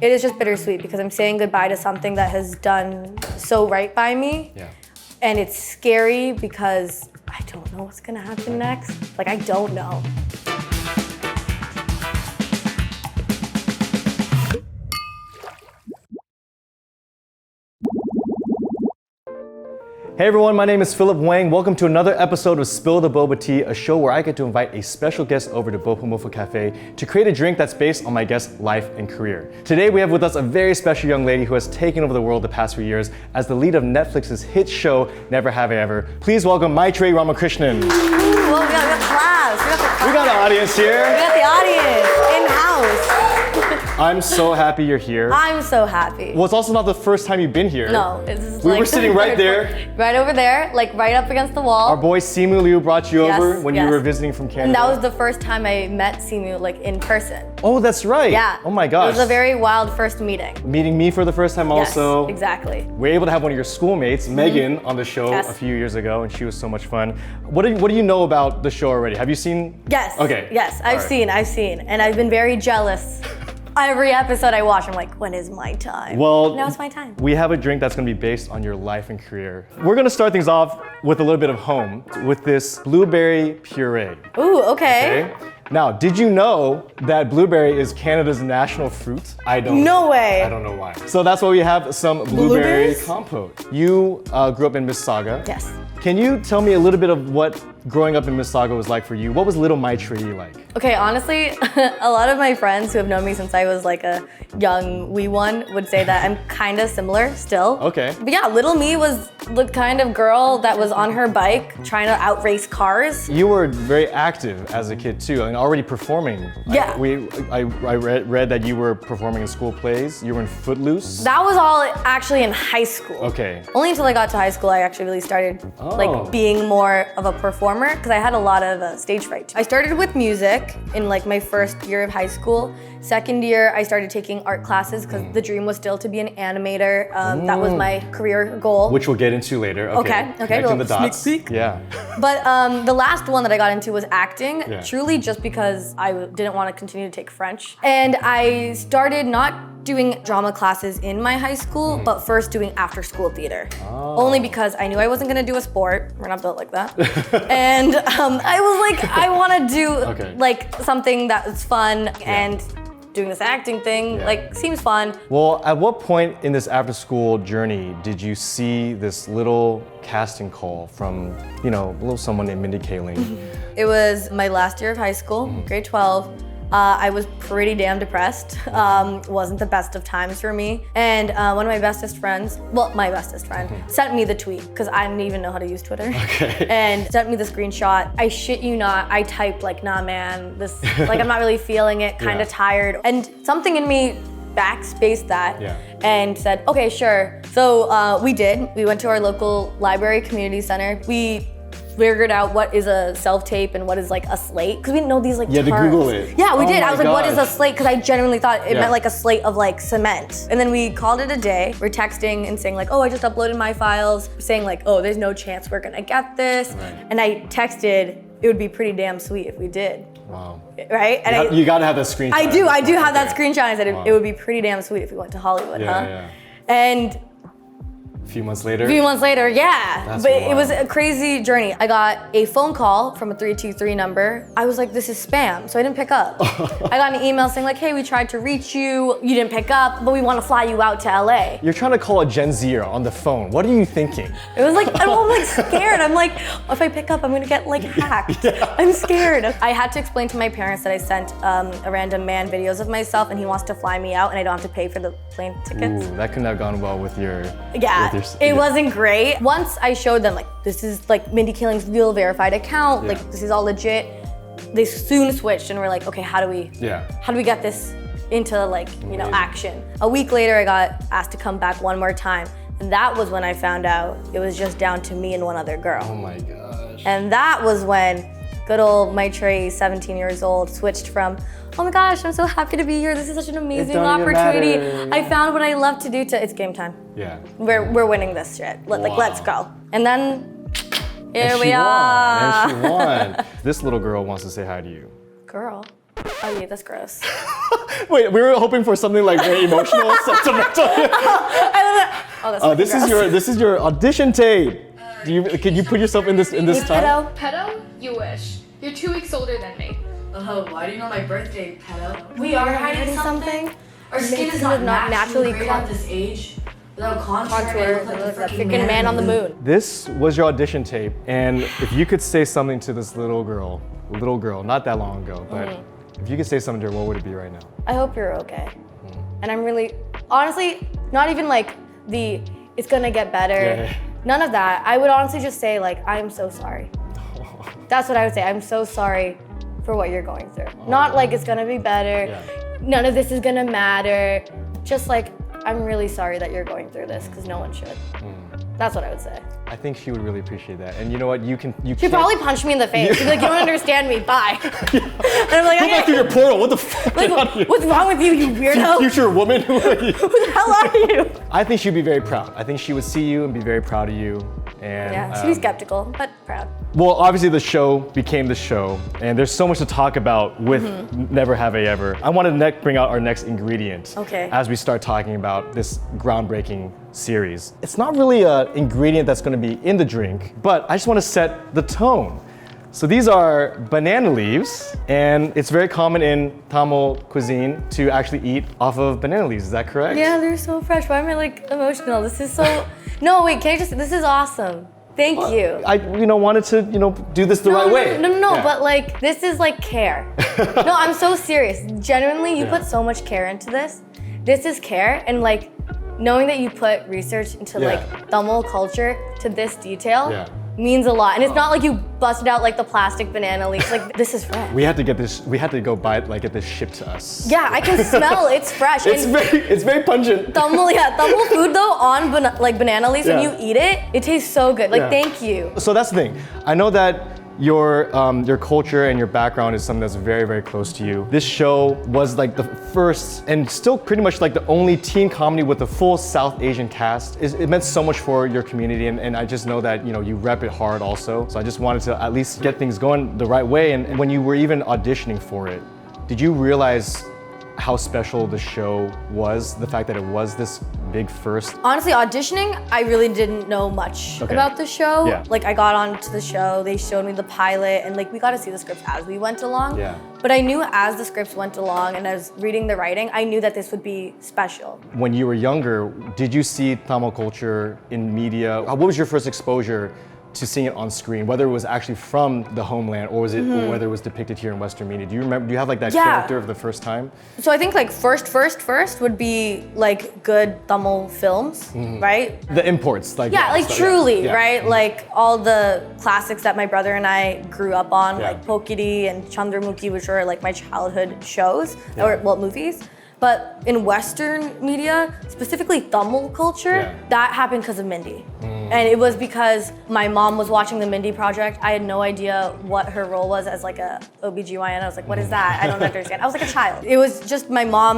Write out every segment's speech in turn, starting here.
it is just bittersweet because I'm saying goodbye to something that has done so right by me. Yeah. And it's scary because I don't know what's gonna happen next. Like, I don't know. Hey everyone, my name is Philip Wang. Welcome to another episode of Spill the Boba Tea, a show where I get to invite a special guest over to Bopomofo Cafe to create a drink that's based on my guest's life and career. Today we have with us a very special young lady who has taken over the world the past few years as the lead of Netflix's hit show, Never Have I Ever. Please welcome Maitreyi Ramakrishnan. Well, we got class. We got an audience We here. got the audience in-house. I'm so happy you're here. I'm so happy. Well, it's also not the first time you've been here. No, it's We like were sitting right there. Right over there, like right up against the wall. Our boy Simu Liu brought you Yes, over when you yes. were visiting from Canada. And that was the first time I met Simu like in person. Oh, that's right. Yeah. Oh my gosh. It was a very wild first meeting. Meeting me for the first time also. Yes, exactly. We were able to have one of your schoolmates, Megan, on the show Yes. a few years ago, and she was so much fun. What do you know about the show already? Have you seen? Yes. Okay. Yes, I've Alright. seen, and I've been very jealous. Every episode I watch, I'm like, when is my time? Well, now it's my time. We have a drink that's gonna be based on your life and career. We're gonna start things off with a little bit of home with this blueberry puree. Ooh, okay. Okay? Now, did you know that blueberry is Canada's national fruit? I don't. No way. I don't know why. So that's why we have some blueberry Blueberries? compote. You grew up in Mississauga. Yes. Can you tell me a little bit of what growing up in Mississauga was like for you? What was little Maitreyi like? Okay, honestly, a lot of my friends who have known me since I was like a young wee one would say that I'm kind of similar still. Okay. But yeah, little me was the kind of girl that was on her bike trying to outrace cars. You were very active as a kid too, and already performing. Yeah. I read that you were performing in school plays. You were in Footloose. That was all actually in high school. Okay. Only until I got to high school I actually really started Oh. like being more of a performer because I had a lot of stage fright. I started with music in like my first year of high school. Second year I started taking art classes because the dream was still to be an animator. That was my career goal. Which we'll get into later. Okay, Connecting the little dots. sneak peek. Yeah. But the last one that I got into was acting, Yeah. truly just because I didn't want to continue to take French. And I started not doing drama classes in my high school, but first doing after school theater. Only because I knew I wasn't gonna do a sport. We're not built like that. And I was like, I wanna do Okay. like something that's fun and doing this acting thing, Yeah. like seems fun. Well, at what point in this after school journey did you see this little casting call from, a little someone named Mindy Kaling? It was my last year of high school, grade 12. I was pretty damn depressed. Wasn't the best of times for me. And one of my bestest friends, my bestest friend, sent me the tweet because I didn't even know how to use Twitter. Okay. And sent me the screenshot. I shit you not, I typed like, nah man, this, like I'm not really feeling it, kind of Yeah. tired. And something in me backspaced that Yeah. and said, okay, sure. So we did. We went to our local library community center. We figured out what is a self-tape and what is like a slate, because we didn't know these like You had to terms. Google it. Yeah, we Oh did. my I was like, what is a gosh. slate? Because I genuinely thought it Yeah. meant like a slate of like cement. And then we called it a day. We're texting and saying like, oh, I just uploaded my files. Saying like, oh, there's no chance we're gonna get this. Right. And I texted, it would be pretty damn sweet if we did. Wow. Right? And You gotta have that screenshot. I do have that Okay. screenshot. I said Wow. it would be pretty damn sweet if we went to Hollywood, Yeah, huh? yeah. And A few months later. a few months later, yeah. That's But it wild. was a crazy journey. I got a phone call from a 323 number. I was like, this is spam, so I didn't pick up. I got an email saying like, hey, we tried to reach you. You didn't pick up, but we want to fly you out to LA. You're trying to call a Gen Zer on the phone. What are you thinking? It was like, I'm like scared. I'm like, if I pick up, I'm gonna get like hacked. I'm scared. I had to explain to my parents that I sent a random man videos of myself and he wants to fly me out and I don't have to pay for the plane tickets. Ooh, that couldn't have gone well with your. Yeah, with your- it wasn't great. Once I showed them like, this is like Mindy Kaling's real verified account, Yeah. like this is all legit, they soon switched and were like, okay, how do we get this into like, Amazing. action? A week later, I got asked to come back one more time. And that was when I found out it was just down to me and one other girl. Oh my gosh. And that was when good old Maitreyi, 17 years old, switched from, oh my gosh, I'm so happy to be here. This is such an amazing don't even opportunity. matter. I found what I love to do to, it's game time. Yeah. We're winning this shit. Wow. Let's go. And then here And we she are. won. And she won. This little girl wants to say hi to you. Girl. Oh yeah, that's gross. Wait, we were hoping for something like very emotional, sentimental. I love that. Oh, that's This gross. is your audition tape. Can you put yourself in this time? Pedo. Pedo, you wish. You're 2 weeks older than me. Oh, why do you know my birthday, pedo? We are hiding something. Our skin is not naturally great at this age. Without contour, Contour, I look the like the freaking man on the moon. This was your audition tape, and if you could say something to this little girl, not that long ago, but if you could say something to her, what would it be right now? I hope you're okay. And I'm really, honestly, not even like it's gonna get better. Yeah. None of that. I would honestly just say like, I'm so sorry. That's what I would say. I'm so sorry for what you're going through. Not like it's gonna be better. Yeah. None of this is gonna matter. Just like, I'm really sorry that you're going through this because no one should. That's what I would say. I think she would really appreciate that. And you know what? You She'd can't probably punch me in the face. She'd be like, you don't understand me, bye. And I'm like, go back through your portal. What the fuck? like, Get out of here. what's wrong with you, you weirdo? Future woman. Who are you? Who the hell are you? I think she'd be very proud. I think she would see you and be very proud of you. And Yeah, she'd be skeptical, but proud. well, obviously the show became the show, and there's so much to talk about with Never Have I Ever. I want to bring out our next ingredient Okay. as we start talking about this groundbreaking series. It's not really an ingredient that's going to be in the drink, but I just want to set the tone. So these are banana leaves, and it's very common in Tamil cuisine to actually eat off of banana leaves. Is that correct? Yeah, they're so fresh. Why am I like emotional? This is so. No, wait. Can I just? This is awesome. Thank you. I wanted to do this the right way. No. Yeah. But like, this is like care. No, I'm so serious. Genuinely, you put so much care into this. This is care, and like, knowing that you put research into Yeah. like Tamil culture to this detail Yeah. means a lot. And it's not like you busted out like the plastic banana leaves. Like, this is fresh. We had to get this. We had to go buy it, like get this shipped to us. Yeah, I can smell it's fresh. It's And very pungent. Tamil food though on banana leaves when Yeah. you eat it, it tastes so good. Like, Yeah. thank you. So that's the thing. I know that your culture and your background is something that's very, very close to you. This show was like the first and still pretty much like the only teen comedy with a full South Asian cast. It meant so much for your community, and I just know that you rep it hard also. So I just wanted to at least get things going the right way. And when you were even auditioning for it, did you realize how special the show was? The fact that it was this big first. Honestly, auditioning, I really didn't know much Okay. about the show. Yeah. Like, I got onto the show, they showed me the pilot, and like we got to see the scripts as we went along. Yeah. But I knew as the scripts went along and I was reading the writing, I knew that this would be special. When you were younger, did you see Tamil culture in media? What was your first exposure to seeing it on screen, whether it was actually from the homeland or was it or whether it was depicted here in Western media? Do you remember? Do you have like that Yeah. character of the first time? So I think like first would be like good Tamil films, right? The imports, like Yeah, like stuff, truly, yeah. right? Like all the classics that my brother and I grew up on, Yeah. like Pokiri and Chandramukhi, which were like my childhood shows, or well, movies. But in Western media, specifically Tamil culture, Yeah. that happened because of Mindy. And it was because my mom was watching the Mindy Project. I had no idea what her role was as like a OBGYN. I was like, what is that? I don't understand. I was like a child. It was just my mom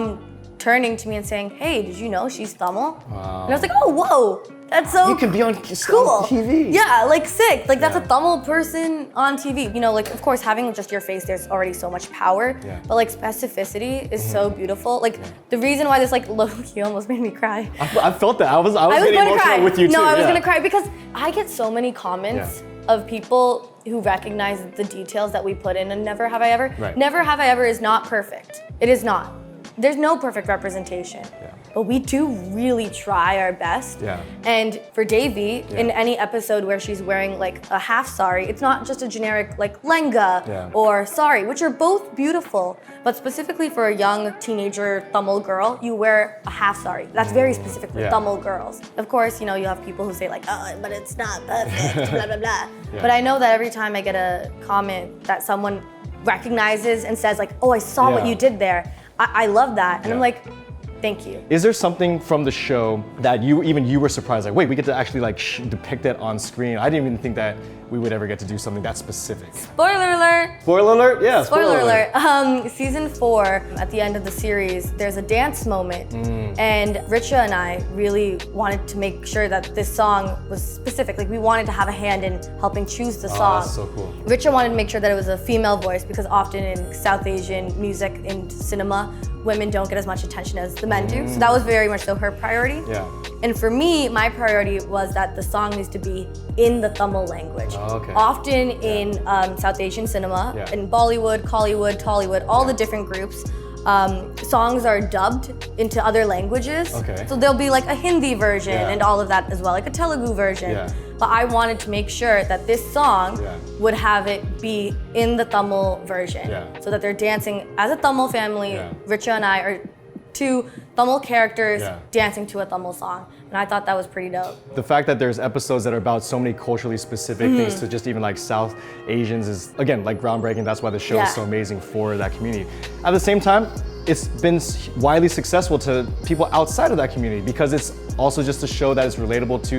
turning to me and saying, hey, did you know she's Tamil? And I was like, oh, whoa, that's so You can be on cool. TV. Yeah, like sick. Like that's Yeah. a Tamil person on TV. You know, like of course having just your face, there's already so much power. Yeah. But like specificity is so beautiful. Like the reason why this like low-key almost made me cry. I felt that. I was getting gonna emotional cry. with you too. No, I was yeah. gonna cry because I get so many comments of people who recognize the details that we put in and Never Have I Ever. Right. Never Have I Ever is not perfect. It is not. There's no perfect representation. Yeah. But we do really try our best. Yeah. And for Devi, Yeah. in any episode where she's wearing like a half sari, it's not just a generic like lenga Yeah. or sari, which are both beautiful. But specifically for a young teenager Tamil girl, you wear a half sari. That's very specifically Yeah. Tamil girls. Of course, you know, you have people who say like, oh, but it's not perfect, blah, blah, blah. Yeah. But I know that every time I get a comment that someone recognizes and says like, oh, I saw what Yeah. you did there, I love that. And I'm Yeah. like, Thank you. Is there something from the show that you were surprised, like, wait, we get to actually like depict it on screen? I didn't even think that we would ever get to do something that specific. Spoiler alert! Spoiler alert? Yeah, Spoiler alert. Season 4, at the end of the series, there's a dance moment. And Richa and I really wanted to make sure that this song was specific. Like, we wanted to have a hand in helping choose the song. That's so cool. Richa wanted to make sure that it was a female voice because often in South Asian music, in cinema, women don't get as much attention as the men do. So that was very much so her priority. Yeah. And for me, my priority was that the song needs to be in the Tamil language. Oh, okay. Often in South Asian cinema, Yeah. in Bollywood, Kollywood, Tollywood, all the different groups, songs are dubbed into other languages. Okay. So there'll be like a Hindi version Yeah. and all of that as well, like a Telugu version. Yeah. But I wanted to make sure that this song Yeah. would have it be in the Tamil version. Yeah. So that they're dancing as a Tamil family. Yeah. Richa and I are two Tamil characters Yeah. dancing to a Tamil song. And I thought that was pretty dope. The fact that there's episodes that are about so many culturally specific things to just even like South Asians is, again, like groundbreaking. That's why the show Yeah. is so amazing for that community. At the same time, it's been widely successful to people outside of that community because it's also just a show that is relatable to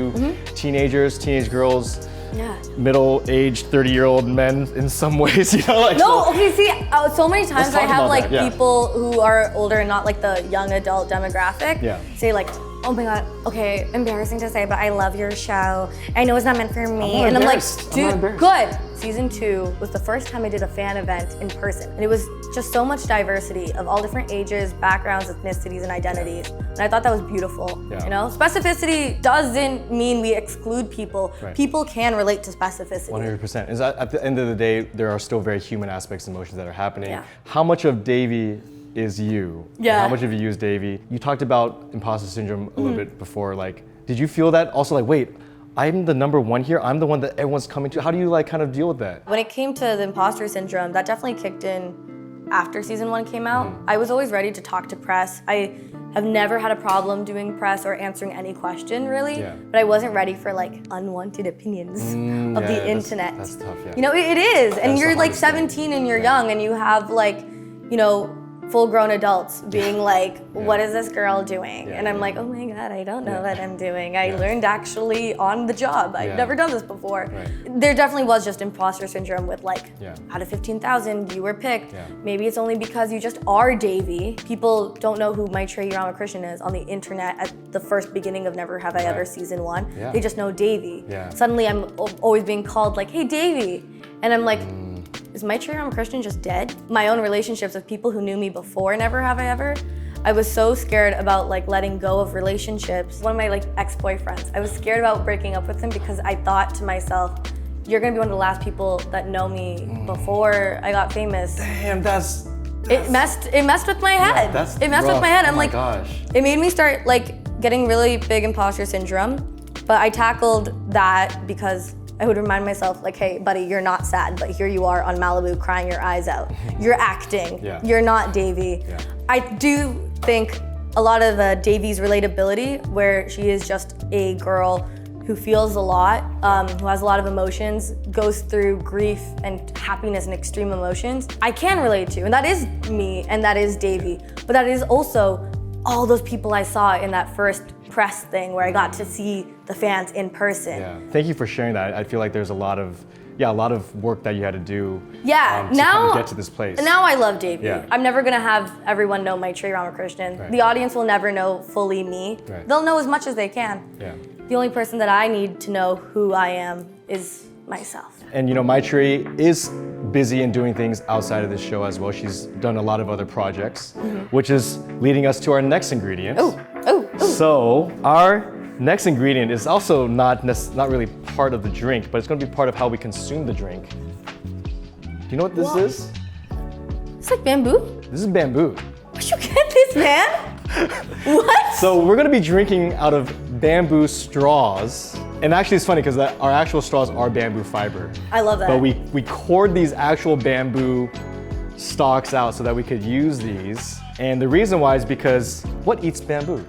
teenagers, teenage girls, Yeah. middle-aged 30-year-old men in some ways, you know? Like, No, so- okay, see, so many times talk I have about like that, yeah. people who are older and not like the young adult demographic Yeah. say like, oh my god, okay, embarrassing to say, but I love your show. I know it's not meant for me. not And I'm like, embarrassed. I'm not dude, embarrassed. good. Season 2 was the first time I did a fan event in person. And it was just so much diversity of all different ages, backgrounds, ethnicities, and identities. And I thought that was beautiful. Yeah. You know, specificity doesn't mean we exclude people. Right. People can relate to specificity. 100%. Is that at the end of the day, there are still very human aspects and emotions that are happening. Yeah. How much of Davy is you? And Yeah. how much of you is Davy? You talked about imposter syndrome a Mm-hmm. little bit before. Like, did you feel that? Also, like, wait, I'm the number one here. I'm the one that everyone's coming to. How do you like kind of deal with that? When it came to the imposter syndrome, that definitely kicked in after season 1 came out. I was always ready to talk to press. I have never had a problem doing press or answering any question really, Yeah. but I wasn't ready for like unwanted opinions of yeah, the that's- internet. that's tough, yeah. You know, it is, and That's you're the like hardest thing. 17 and you're young and you have like, you know, full-grown adults being like, what is this girl doing? Yeah, And I'm yeah. like, oh my God, I don't know Yeah. what I'm doing. I Yeah. learned actually on the job. I've Yeah. never done this before. Right. There definitely was just imposter syndrome with like, Yeah. out of 15,000, you were picked. Yeah. Maybe it's only because you just are Davy. People don't know who Maitreyi Ramakrishnan is on the internet at the first beginning of Never Have I Ever Right. season 1. Yeah. They just know Davy. Yeah. Suddenly I'm always being called like, hey Davy. And I'm like, is Maitreyi Ramakrishnan just dead? My own relationships with people who knew me before Never Have I Ever, I was so scared about like letting go of relationships. One of my like ex-boyfriends, I was scared about breaking up with him because I thought to myself, you're gonna be one of the last people that know me before I got famous. Damn, that's It messed with my head. that's It messed with rough. my head. Oh I'm my like, gosh. it made me start like getting really big imposter syndrome. But I tackled that because I would remind myself like, hey buddy, you're not sad, but here you are on Malibu crying your eyes out. You're acting. Yeah. You're not Davy. Yeah. I do think a lot of Davy's relatability, where she is just a girl who feels a lot, who has a lot of emotions, goes through grief and happiness and extreme emotions, I can relate to. And that is me and that is Davy. But that is also all those people I saw in that first press thing where I got to see the fans in person. Yeah. Thank you for sharing that. I feel like there's a lot of work that you had to do Yeah, to now kind of get to this place. Now I love Davy. Yeah. I'm never gonna have everyone know Maitreyi Ramakrishnan. Right. The audience will never know fully me. Right. They'll know as much as they can. Yeah. The only person that I need to know who I am is myself. And you know, Maitreyi is busy and doing things outside of this show as well. She's done a lot of other projects, which is leading us to our next ingredient. Oh. So our next ingredient is also not really part of the drink, but it's going to be part of how we consume the drink. Do you know what this What? is? It's like bamboo. This is bamboo. Where'd you get this, man? What? So we're going to be drinking out of bamboo straws. And actually it's funny because our actual straws are bamboo fiber. I love that. But we cored these actual bamboo stalks out so that we could use these. And the reason why is because what eats bamboo?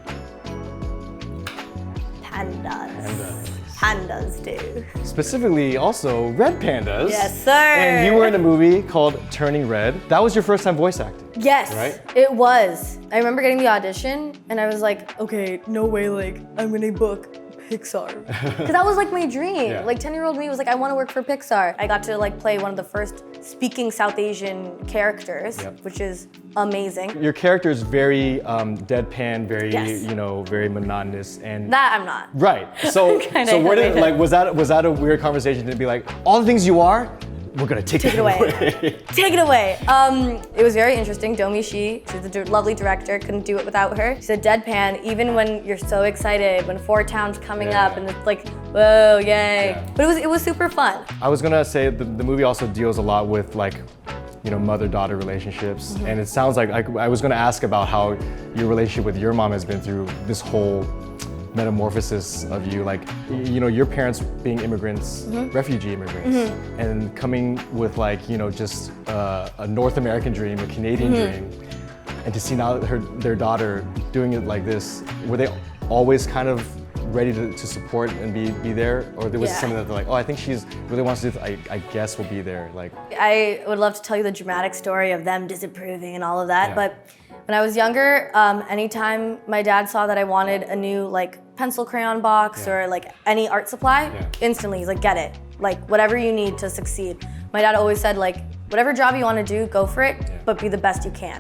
Pandas. Pandas do. Specifically, also red pandas. Yes, sir. And you were in a movie called Turning Red. That was your first time voice acting. Yes, Right? it was. I remember getting the audition and I was like, okay, no way, like, I'm gonna book Pixar. Because that was like my dream. Yeah. Like 10-year-old me was like, I want to work for Pixar. I got to like play one of the first speaking South Asian characters, Yep. which is amazing. Your character is very deadpan, very Yes. very monotonous, and That I'm not. right. So Kinda so where did animated. like was that a weird conversation to be like all the things you are, we're gonna take Take that it away. away. Take it away. It was very interesting. Domi Shi, she's a lovely director, couldn't do it without her. She's a deadpan, even when you're so excited, when Four Town's coming Yeah. up and it's like, whoa, yay. Yeah. But it was super fun. I was gonna say the movie also deals a lot with like, mother-daughter relationships, Mm-hmm. and it sounds like I was gonna ask about how your relationship with your mom has been through this whole metamorphosis of you, like your parents being immigrants, Mm-hmm. refugee immigrants, and coming with like just a North American dream, a Canadian Mm-hmm. dream, and to see now their daughter doing it like this. Were they always kind of ready to support and be there, or there was Yeah. something that they're like, oh, I think she's really wants to do this, I guess we'll be there, like. I would love to tell you the dramatic story of them disapproving and all of that, Yeah. but when I was younger, anytime my dad saw that I wanted a new like pencil crayon box Yeah. or like any art supply, Yeah. instantly he's like, get it. Like whatever you need to succeed. My dad always said like, whatever job you want to do, go for it, Yeah. but be the best you can.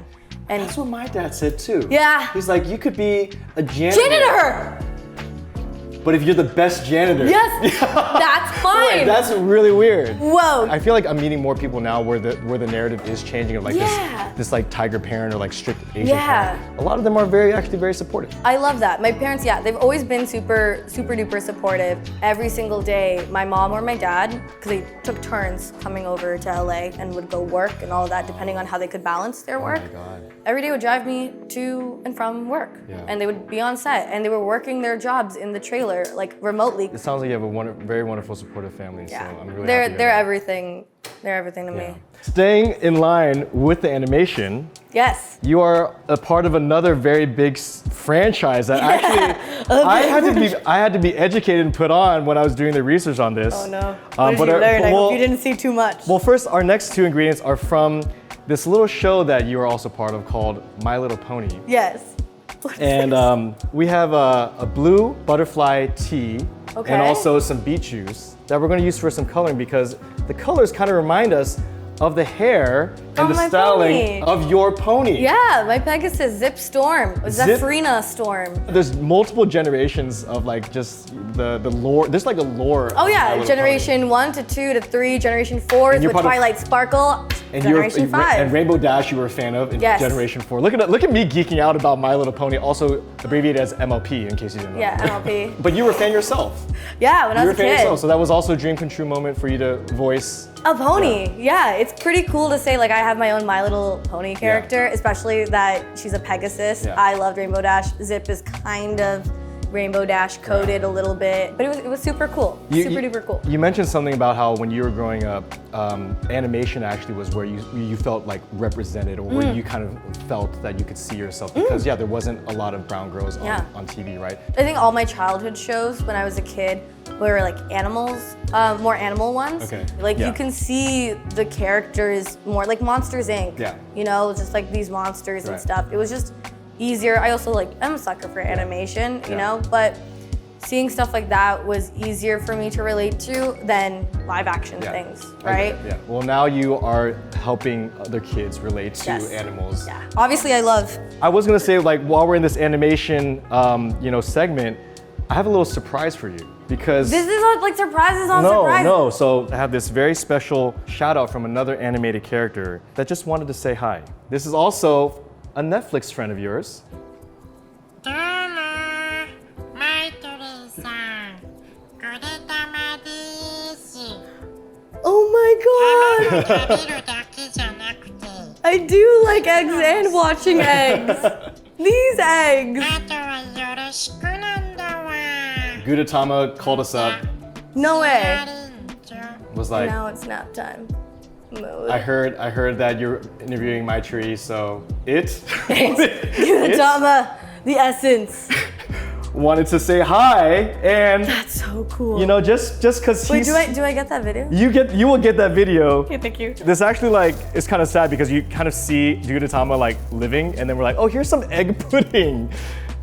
And That's what my dad said too. Yeah. He's like, you could be a janitor. janitor! But if you're the best janitor. Yes, that's fine. That's really weird. Whoa. I feel like I'm meeting more people now where the narrative is changing of like Yeah. this like tiger parent or like strict Asian Yeah. parent. A lot of them are actually very supportive. I love that. My parents, yeah, they've always been super duper supportive. Every single day, my mom or my dad, because they took turns coming over to LA and would go work and all of that, depending on how they could balance their work. Oh my God. Every day would drive me to and from work. Yeah. And they would be on set and they were working their jobs in the trailer, like remotely. It sounds like you have a very wonderful supportive family. Yeah. So I'm really they're happy to they're hear that. everything. They're everything to me. Staying in line with the animation, Yes. you are a part of another very big franchise that actually I had to be educated and put on when I was doing the research on this. Oh no. What did but you our- learn? I well- hope you didn't see too much. Well, first, our next two ingredients are from this little show that you are also part of called My Little Pony. Yes. And we have a blue butterfly tea Okay. and also some beet juice that we're going to use for some coloring because the colors kind of remind us of the hair and Of the my styling pony. of your pony. Yeah, my Pegasus, Zip Storm, Zip- Zephyrina Storm. There's multiple generations of like just the lore. There's like a lore. Oh of My yeah, Little generation 1 to 2 to 3, generation 4 And you're with part of- Twilight Sparkle, Pony. And generation you're, 5. And Rainbow Dash, you were a fan of in Yes. Generation 4. Look at me geeking out about My Little Pony, also abbreviated as MLP in case you didn't know. Yeah, MLP. But you were a fan yourself. Yeah, when I You were was a a fan kid. yourself, so that was also a dream come true moment for you to voice. A pony, yeah. It's pretty cool to say like I have my own My Little Pony character, especially that she's a Pegasus. Yeah. I loved Rainbow Dash. Zip is kind of Rainbow Dash coded a little bit, but it was super cool, super duper cool. You mentioned something about how when you were growing up, animation actually was where you felt like represented, or where you kind of felt that you could see yourself because there wasn't a lot of brown girls Yeah. on TV, right? I think all my childhood shows when I was a kid were like animals, more animal ones. Okay. Like Yeah. you can see the characters more, like Monsters Inc. Yeah. You know, just like these monsters and Right. stuff. It was just easier. I also like, I'm a sucker for animation, you Yeah. know, but seeing stuff like that was easier for me to relate to than live action Yeah. things, I get right? it, Yeah. Well, now you are helping other kids relate to Yes. animals. Yeah. Obviously, I love. I was gonna say, like, while we're in this animation, segment, I have a little surprise for you because. This is like surprises on No, surprises. no. So I have this very special shout out from another animated character that just wanted to say hi. This is also a Netflix friend of yours. Oh my god! I do like eggs and watching eggs. These eggs. Gudetama called us up, No way. was like, Now it's nap time. Mode. I heard that you're interviewing my tree, so it. Gudetama, the essence. wanted to say hi, and That's so cool. you know, just because Wait, he's do I get that video? you will get that video. Okay, thank you. This actually like is kind of sad because you kind of see Gudetama like living, and then we're like, oh, here's some egg pudding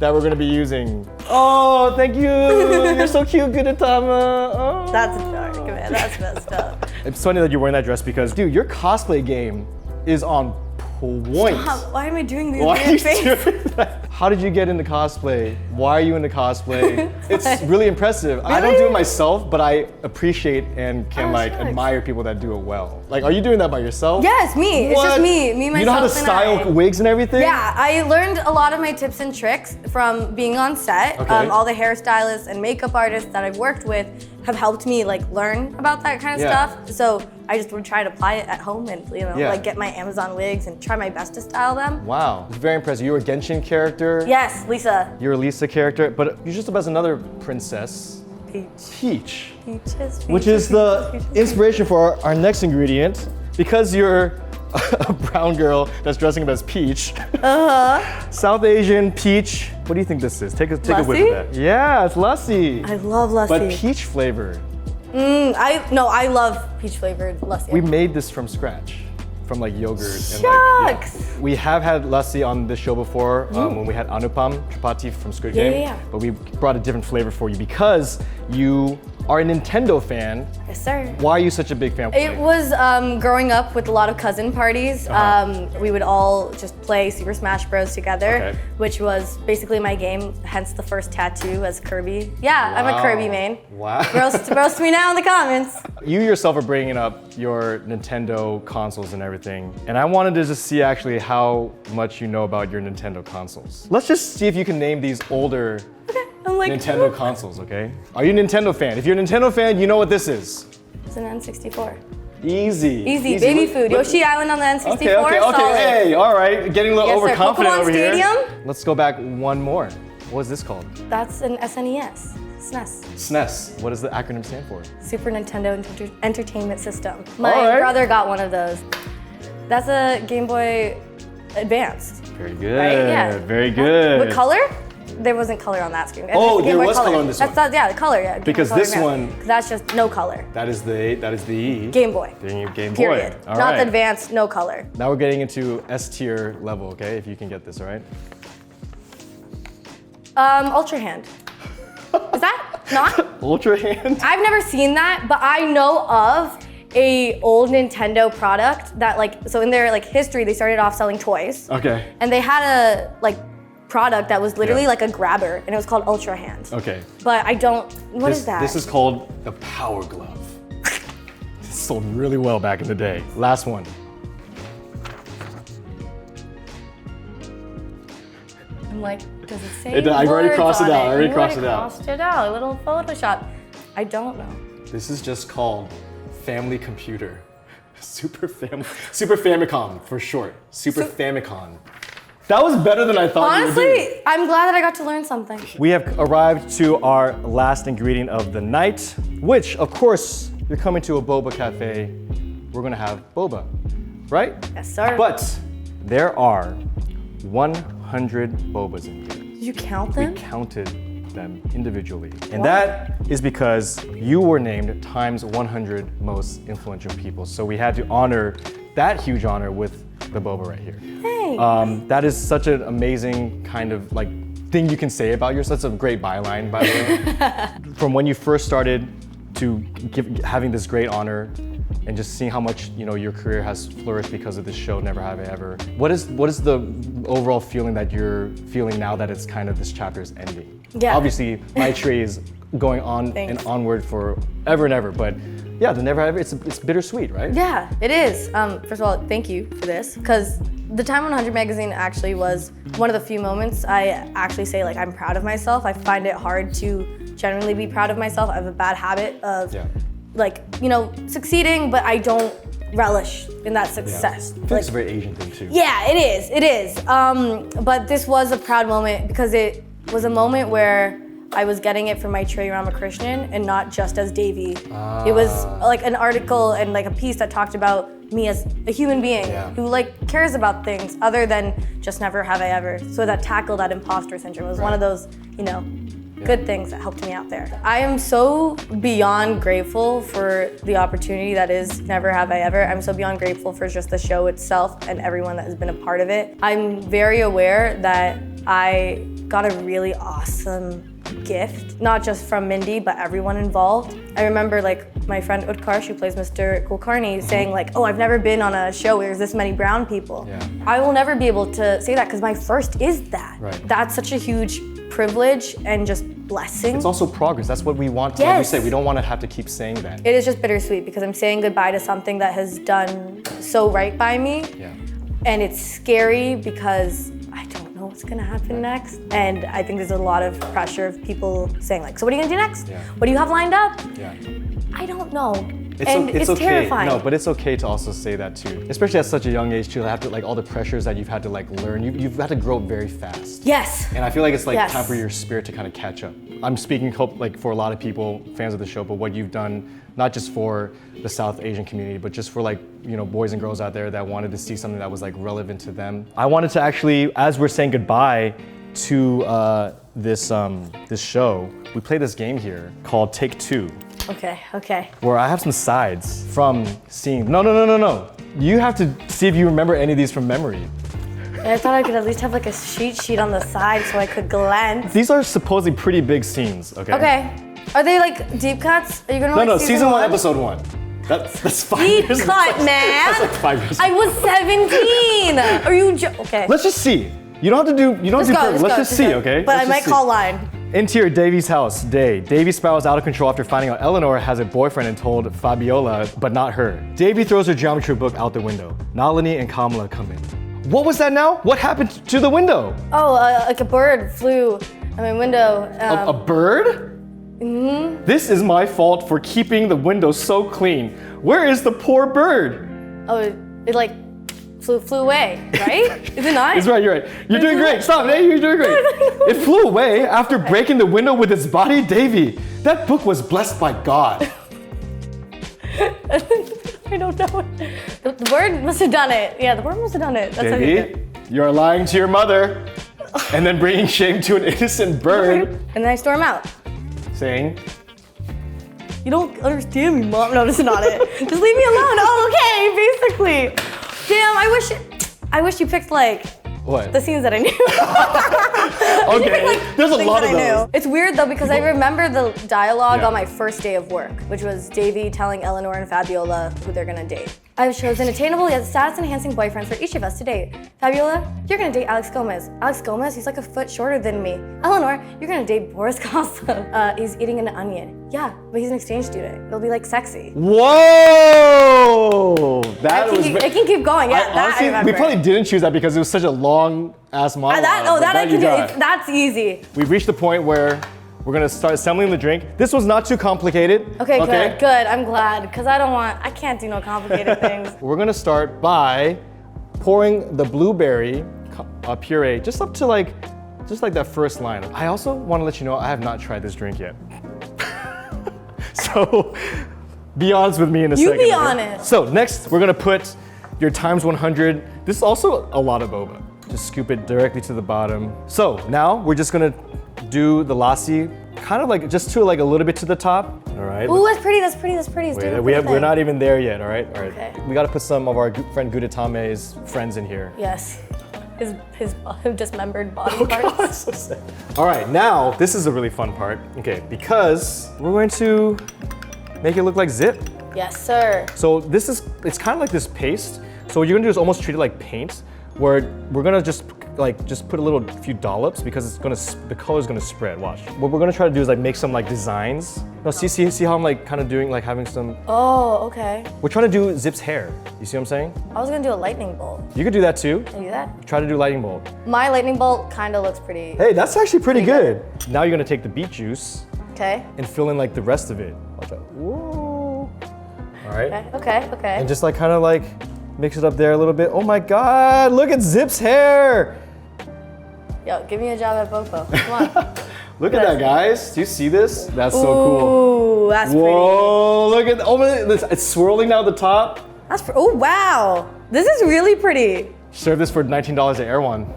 that we're gonna be using. Oh, thank you. You're so cute, Gudetama. Oh. That's dark, man. That's messed up. It's funny that you're wearing that dress because, dude, your cosplay game is on point. Why am I doing these Why are you weird faces? doing that? How did you get into cosplay? Why are you into cosplay? It's really impressive. I don't do it myself, but I appreciate and can Oh, like shucks. admire people that do it well. Like, are you doing that by yourself? Yes, me. It's just What? me, myself. You know how to and style I. wigs and everything? Yeah, I learned a lot of my tips and tricks from being on set. Okay. All the hairstylists and makeup artists that I've worked with have helped me like learn about that kind of Yeah. stuff. So I just would try to apply it at home and Yeah. like get my Amazon wigs and try my best to style them. Wow, it's very impressive. You're a Genshin character. Yes, Lisa. You're a Lisa character, but you're just about another princess, Peach. Peach. Peaches, Which peaches, is the peaches. inspiration for our next ingredient. Because you're a brown girl that's dressing up as Peach. South Asian peach. What do you think this is? Take a whiff of Lassi? that. Yeah, it's lassi. I love lassi. But peach flavored. I love peach flavored lassi. We made this from scratch, from like yogurt. And like, Shucks. yeah. We have had lassi on this show before when we had Anupam Tripathi from Squid Game. yeah. But we brought a different flavor for you because you are a Nintendo fan. Yes, sir. Why are you such a big fan? It was growing up with a lot of cousin parties. We would all just play Super Smash Bros. Together, Okay. which was basically my game, hence the first tattoo as Kirby. Yeah, I'm a Wow. Kirby main. Wow. Roast me now in the comments. You yourself are bringing up your Nintendo consoles and everything, and I wanted to just see actually how much you know about your Nintendo consoles. Let's just see if you can name these older I'm like, Nintendo consoles, okay? Are you a Nintendo fan? If you're a Nintendo fan, you know what this is. It's an N64. Easy. Easy, baby food. Yoshi Island on the N64. Okay, solid. hey, all right. Getting a little Yes, sir. overconfident Pokemon over Stadium? here. Let's go back one more. What is this called? That's an SNES. SNES. SNES. What does the acronym stand for? Super Nintendo Entertainment System. My All right. brother got one of those. That's a Game Boy Advanced. Very good. Right? Yeah. Very good. What color? There wasn't color on that screen. Oh, It's Game there Boy was color on this That's one. yeah, the color, yeah. Game Boy Because Color this Advanced. one- That's just no color. That is the Game Boy. Game Period. Boy. All Not right. the advanced, no color. Now we're getting into S tier level, okay? If you can get this, all right? Ultra Hand. Is that not? Ultra Hand? I've never seen that, but I know of a old Nintendo product that like, so in their like history, they started off selling toys. Okay. And they had a like product that was literally Yeah. like a grabber and it was called Ultra Hand. Okay. But I don't, what is that? This is called the Power Glove. This sold really well back in the day. Last one. I'm like, does it say I've already words crossed it on out. I already You crossed it out. crossed it out. A little Photoshop. I don't know. This is just called Family Computer. Super Famicom for short. Super Famicom. That was better than I thought you would do. Honestly, I'm glad that I got to learn something. We have arrived to our last ingredient of the night, which, of course, you're coming to a boba cafe. We're gonna have boba, right? Yes, sir. But there are 100 bobas in here. Did you count We them? counted them individually. And that is because you were named Time's 100 most influential people. So we had to honor that huge honor with the boba right here. Hey. That is such an amazing kind of like thing you can say about yourself. That's a great byline, by the way. From when you first started to having this great honor and just seeing how much your career has flourished because of this show, Never Have I Ever. What is the overall feeling that you're feeling now that it's kind of this chapter is ending? Yeah. Obviously, my tree is going on Thanks. and onward for ever and ever, but yeah, the Never Have I Ever, it's bittersweet, right? Yeah, it is. First of all, thank you for this, because the Time 100 magazine actually was one of the few moments I actually say like I'm proud of myself. I find it hard to genuinely be proud of myself. I have a bad habit of Yeah. succeeding, but I don't relish in that success. I think it's a very Asian thing too. Yeah, it is. It is. But this was a proud moment because it was a moment where I was getting it from my Trey Ramakrishnan and not just as Davy. It was like an article and like a piece that talked about me as a human being Yeah. who like cares about things other than just Never Have I Ever. So that tackled that imposter syndrome. It was one of those, good things that helped me out there. I am so beyond grateful for the opportunity that is Never Have I Ever. I'm so beyond grateful for just the show itself and everyone that has been a part of it. I'm very aware that I got a really awesome gift, not just from Mindy, but everyone involved. I remember like my friend Utkarsh, who plays Mr. Kulkarni, saying like, oh, I've never been on a show where there's this many brown people. Yeah. I will never be able to say that because my first is that. Right. That's such a huge privilege and just blessing. It's also progress. That's what we want to, like we say, we don't want to have to keep saying that. It is just bittersweet because I'm saying goodbye to something that has done so right by me. Yeah. And it's scary because I don't know what's gonna happen next. And I think there's a lot of pressure of people saying like, so what are you gonna do next? Yeah. What do you have lined up? Yeah. I don't know. It's okay. terrifying. No, but it's okay to also say that too. Especially at such a young age, to have to like all the pressures that you've had to like learn. You've had to grow up very fast. Yes. And I feel like it's like Yes. time for your spirit to kind of catch up. I'm speaking hope like for a lot of people, fans of the show, but what you've done, not just for the South Asian community, but just for like, you know, boys and girls out there that wanted to see something that was like relevant to them. I wanted to actually, as we're saying goodbye to this show, we play this game here called Take Two. Okay. Where I have some sides from seeing. No. You have to see if you remember any of these from memory. And I thought I could at least have like a cheat sheet on the side so I could glance. These are supposedly pretty big scenes, okay? Okay. Are they like deep cuts? Are you gonna like No, season 1, episode 1. That's 5 Deep years. cut, man. That's like 5 years. I was 17. Are you okay? Let's just see. You don't have to do. You don't have to. Let's just see, okay? But Let's I might just see. call line. Interior Davy's house, day. Davy spirals out of control after finding out Eleanor has a boyfriend and told Fabiola, but not her. Davy throws her geometry book out the window. Nalini and Kamala come in. What was that now? What happened to the window? Oh, like a bird flew at my window. A bird? Mm-hmm. This is my fault for keeping the window so clean. Where is the poor bird? Oh, it like flew away, right? Is it not? That's right, you're right. You're doing great. Stop, hey, you're doing great. It flew away after breaking the window with its body, Davy. That book was blessed by God. I don't know. The bird must have done it. Yeah, the bird must have done it. That's how he did Davy, it. you're lying to your mother and then bringing shame to an innocent bird, And then I storm out. saying, You don't understand me, Mom. No, this is not it. Just leave me alone. Oh, okay, basically. Damn, I wish you picked like what? the scenes that I knew. Okay, there's a Things lot that of I those. knew. It's weird though because I remember the dialogue Yeah. on my first day of work, which was Davy telling Eleanor and Fabiola who they're gonna date. I've chosen attainable yet status-enhancing boyfriends for each of us to date. Fabiola, you're gonna date Alex Gomez. Alex Gomez, he's like a foot shorter than me. Eleanor, you're gonna date Boris Koslov. He's eating an onion. Yeah, but he's an exchange student. It'll be like sexy. Whoa! That was. I can keep going. Yeah, that Honestly, I remember. we probably didn't choose that because it was such a long ass monologue. That I you can got. do. That's easy. We've reached the point where we're gonna start assembling the drink. This was not too complicated. Okay, good. I'm glad because I can't do no complicated things. We're gonna start by pouring the blueberry puree just up to like that first line. I also want to let you know I have not tried this drink yet. So be honest with me in a second. You be okay? honest. So next we're gonna put your times 100. This is also a lot of boba. Just scoop it directly to the bottom. So now we're just gonna do the lassi, kind of like just to like a little bit to the top. All right. Ooh, that's pretty. That's pretty. It's doing a We're pretty not thing. even there yet. All right. Okay. We got to put some of our friend Gudatame's friends in here. Yes. His dismembered body Oh, parts. so sad. All right, now this is a really fun part. Okay, because we're going to make it look like zip. Yes, sir. So it's kind of like this paste. So what you're gonna do is almost treat it like paint, where we're gonna just put a few dollops because the color's gonna spread. Watch. What we're gonna try to do is like make some like designs. No, see how I'm like kind of doing like having some. Oh, okay. We're trying to do Zip's hair. You see what I'm saying? I was gonna do a lightning bolt. You could do that too. Can you do that? Try to do lightning bolt. My lightning bolt kind of looks pretty. Hey, that's actually pretty good. Now you're gonna take the beet juice Okay. and fill in like the rest of it. Watch out. Whoa. All right. Okay. And just like kind of like mix it up there a little bit. Oh my God, look at Zip's hair. Yo, give me a job at Bopo. Come on. Look at that, guys. Do you see this? That's so cool. Ooh, that's Whoa, look at, oh my, it's swirling down the top. pretty. Oh, wow. This is really pretty. Serve this for $19 at Erewhon.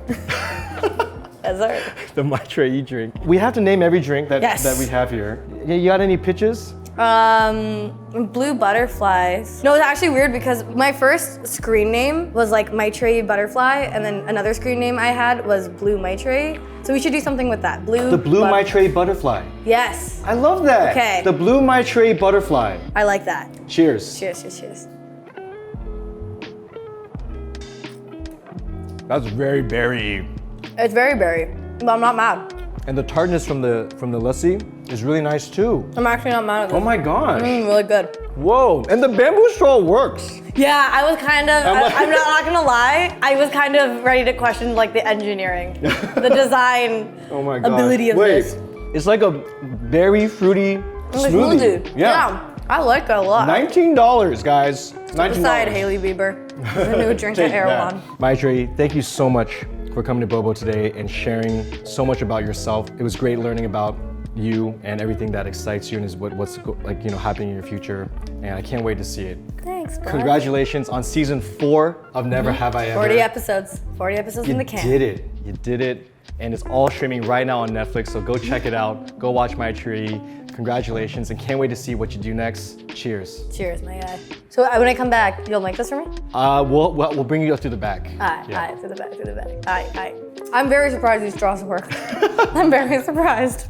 Yes, sir. The Maitre drink. We have to name every drink that, Yes. that we have here. You got any pitches? Blue butterflies. No, it's actually weird because my first screen name was like Maitre Butterfly, and then another screen name I had was Blue Maitre. So we should do something with that. The Blue Maitre butterfly. Yes, I love that. Okay. The Blue Maitre butterfly. I like that. Cheers. Cheers, cheers, cheers. That's very berry. It's very berry, but I'm not mad. And the tartness from the lassi is really nice too. I'm actually not mad at this. Oh my gosh. Really good. Whoa. And the bamboo straw works. Yeah, I was kind of, I'm not gonna lie, I was kind of ready to question like the engineering, the design Oh my god. ability of Wait. this. It's like a berry fruity Like smoothie. smoothie. Yeah, I like it a lot. $19, guys. $19. Beside Hailey Bieber, the new drink at Take that. Erewhon. Maitre, thank you so much for coming to Bobo today and sharing so much about yourself. It was great learning about you and everything that excites you and is what's like happening in your future. And I can't wait to see it. Thanks, bud. Congratulations on season 4 of Never Have I Ever. 40 episodes. 40 episodes in the can. You did it. You did it. And it's all streaming right now on Netflix. So go check it out. Go watch Maitre. Congratulations, and can't wait to see what you do next. Cheers. Cheers, my guy. So when I come back, you'll make this for me? We'll bring you up to the back. Alright, to the back. Alright. I'm very surprised these straws work. I'm very surprised.